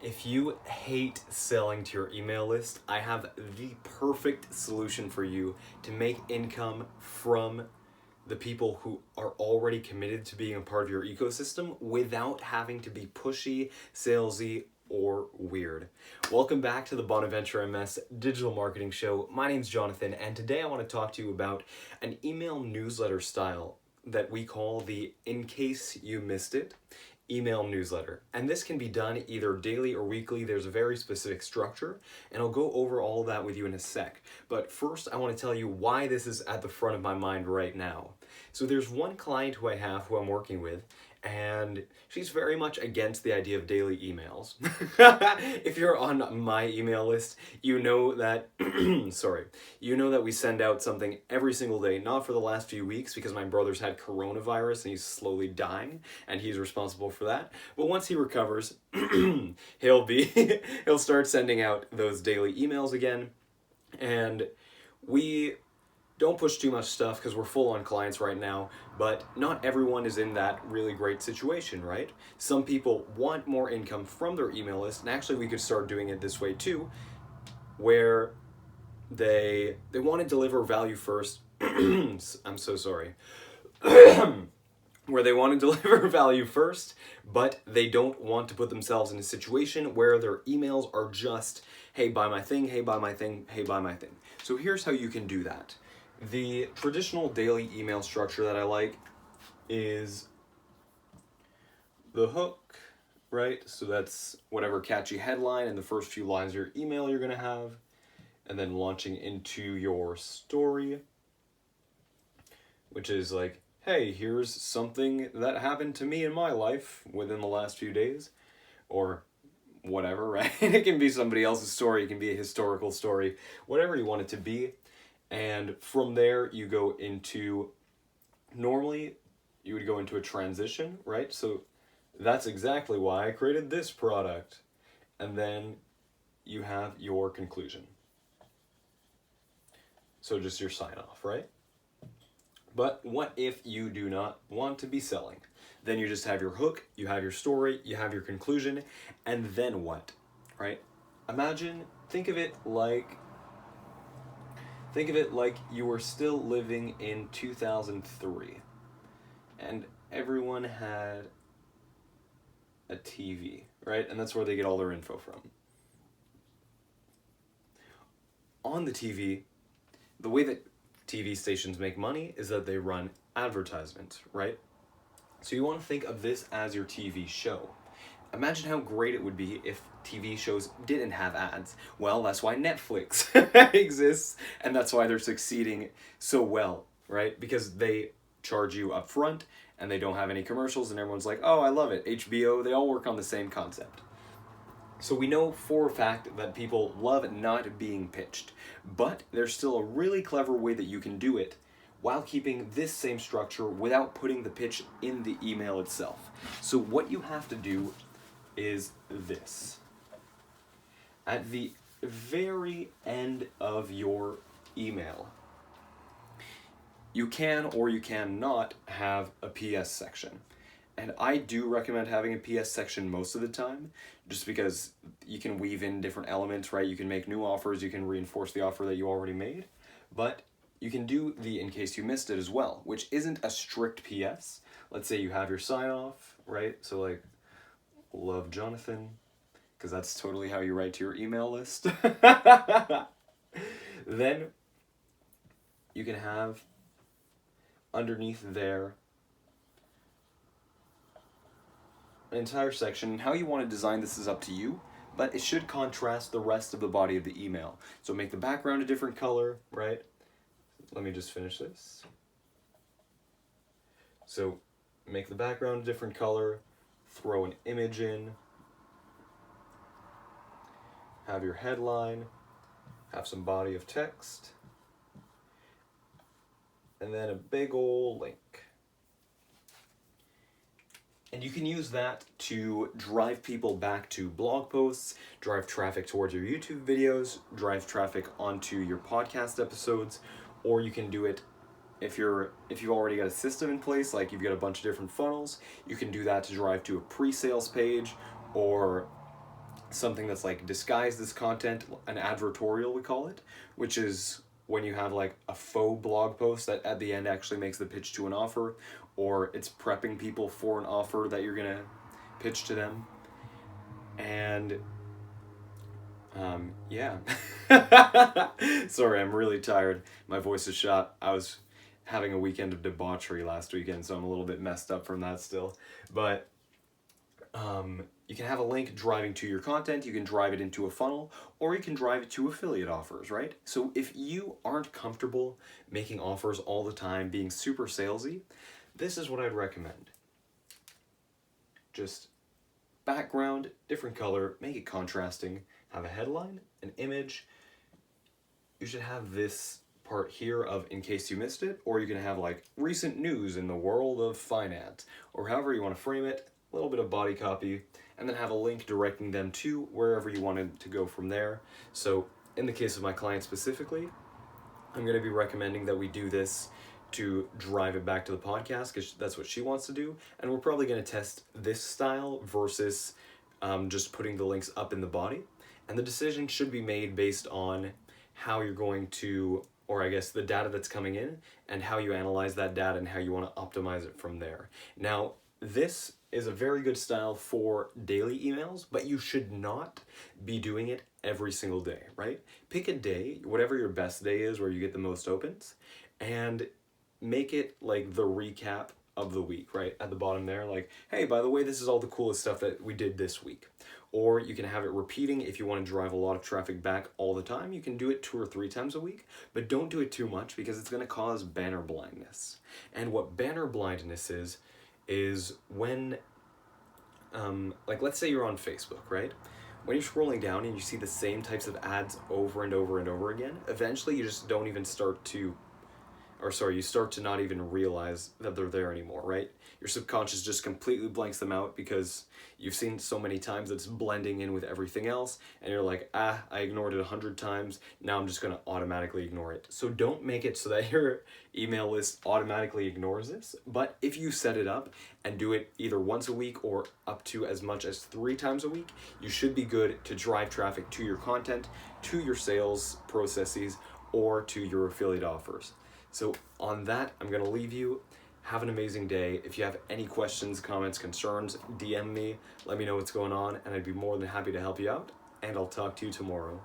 If you hate selling to your email list, I have the perfect solution for you to make income from the people who are already committed to being a part of your ecosystem without having to be pushy, salesy, or weird. Welcome back to the Bonaventure MS Digital Marketing Show. My name's Jonathan, and today I want to talk to you about an email newsletter style that we call the In Case You Missed It email newsletter. And this can be done either daily or weekly. There's a very specific structure, and I'll go over all that with you in a sec. But first, I want to tell you why this is at the front of my mind right now. So there's one client who I have who I'm working with, and she's very much against the idea of daily emails. If you're on my email list, you know that, you know that we send out something every single day, not for the last few weeks because my brother's had coronavirus and he's slowly dying and he's responsible for that. But once he recovers, he'll start sending out those daily emails again. And we don't push too much stuff because we're full on clients right now, but not everyone is in that really great situation, right? Some people want more income from their email list, and actually we could start doing it this way too, where they want to deliver value first. I'm so sorry. Where they want to deliver value first, but they don't want to put themselves in a situation where their emails are just, hey, buy my thing, hey, buy my thing, hey, buy my thing. So here's how you can do that. The traditional daily email structure that I like is the hook, right? So that's whatever catchy headline and the first few lines of your email you're going to have, and then launching into your story, which is like, hey, here's something that happened to me in my life within the last few days, or whatever, right? It can be somebody else's story, it can be a historical story, whatever you want it to be. And from there, you go into, normally, you would go into a transition, right? So that's exactly why I created this product. And then you have your conclusion. So just your sign off, right? But what if you do not want to be selling? Then you just have your hook, you have your story, you have your conclusion, and then what, right? Think of it like you were still living in 2003 and everyone had a TV, right? And that's where they get all their info from. On the TV, the way that TV stations make money is that they run advertisements, right? So you want to think of this as your TV show. Imagine how great it would be if TV shows didn't have ads. Well, that's why Netflix exists, and that's why they're succeeding so well, right? Because they charge you up front, and they don't have any commercials, and everyone's like, oh, I love it. HBO, they all work on the same concept. So we know for a fact that people love not being pitched, but there's still a really clever way that you can do it while keeping this same structure without putting the pitch in the email itself. So what you have to do is this. At the very end of your email, you can or you cannot have a PS section. And I do recommend having a PS section most of the time, just because you can weave in different elements, right? You can make new offers, you can reinforce the offer that you already made, but you can do the In Case You Missed It as well, which isn't a strict PS. Let's say you have your sign off, right? So like, love Jonathan, because that's totally how you write to your email list. Then you can have underneath there an entire section. How you want to design this is up to you, but it should contrast the rest of the body of the email. So make the background a different color, right? Let me just finish this. So make the background a different color, throw an image in, have your headline, have some body of text, and then a big ol' link. And you can use that to drive people back to blog posts, drive traffic towards your YouTube videos, drive traffic onto your podcast episodes, or you can do it if you've already got a system in place, like you've got a bunch of different funnels, you can do that to drive to a pre-sales page or something that's like disguised as content, an advertorial we call it, which is when you have like a faux blog post that at the end actually makes the pitch to an offer, or it's prepping people for an offer that you're gonna pitch to them. And yeah. Sorry, I'm really tired. My voice is shot. I was having a weekend of debauchery last weekend, so I'm a little bit messed up from that still. But you can have a link driving to your content, you can drive it into a funnel, or you can drive it to affiliate offers, right? So if you aren't comfortable making offers all the time, being super salesy, this is what I'd recommend. Just background, different color, make it contrasting, have a headline, an image. You should have this part here of in case you missed it, or you can have like recent news in the world of finance, or however you want to frame it, a little bit of body copy, and then have a link directing them to wherever you wanted to go from there. So in the case of my client specifically, I'm going to be recommending that we do this to drive it back to the podcast because that's what she wants to do. And we're probably going to test this style versus just putting the links up in the body. And the decision should be made based on how you're going to, or I guess the data that's coming in and how you analyze that data and how you want to optimize it from there. Now, this is a very good style for daily emails, but you should not be doing it every single day, right? Pick a day, whatever your best day is where you get the most opens, and make it like the recap of the week, right? At the bottom there, like, hey, by the way, this is all the coolest stuff that we did this week. Or you can have it repeating if you want to drive a lot of traffic back all the time. You can do it 2 or 3 times a week, but don't do it too much because it's going to cause banner blindness. And what banner blindness is when, like let's say you're on Facebook, right? When you're scrolling down and you see the same types of ads over and over and over again, eventually you just don't even you start to not even realize that they're there anymore, right? Your subconscious just completely blanks them out because you've seen so many times that it's blending in with everything else, and you're like, I ignored it 100 times, now I'm just gonna automatically ignore it. So don't make it so that your email list automatically ignores this, but if you set it up and do it either once a week or up to as much as 3 times a week, you should be good to drive traffic to your content, to your sales processes, or to your affiliate offers. So on that, I'm going to leave you. Have an amazing day. If you have any questions, comments, concerns, DM me. Let me know what's going on, and I'd be more than happy to help you out. And I'll talk to you tomorrow.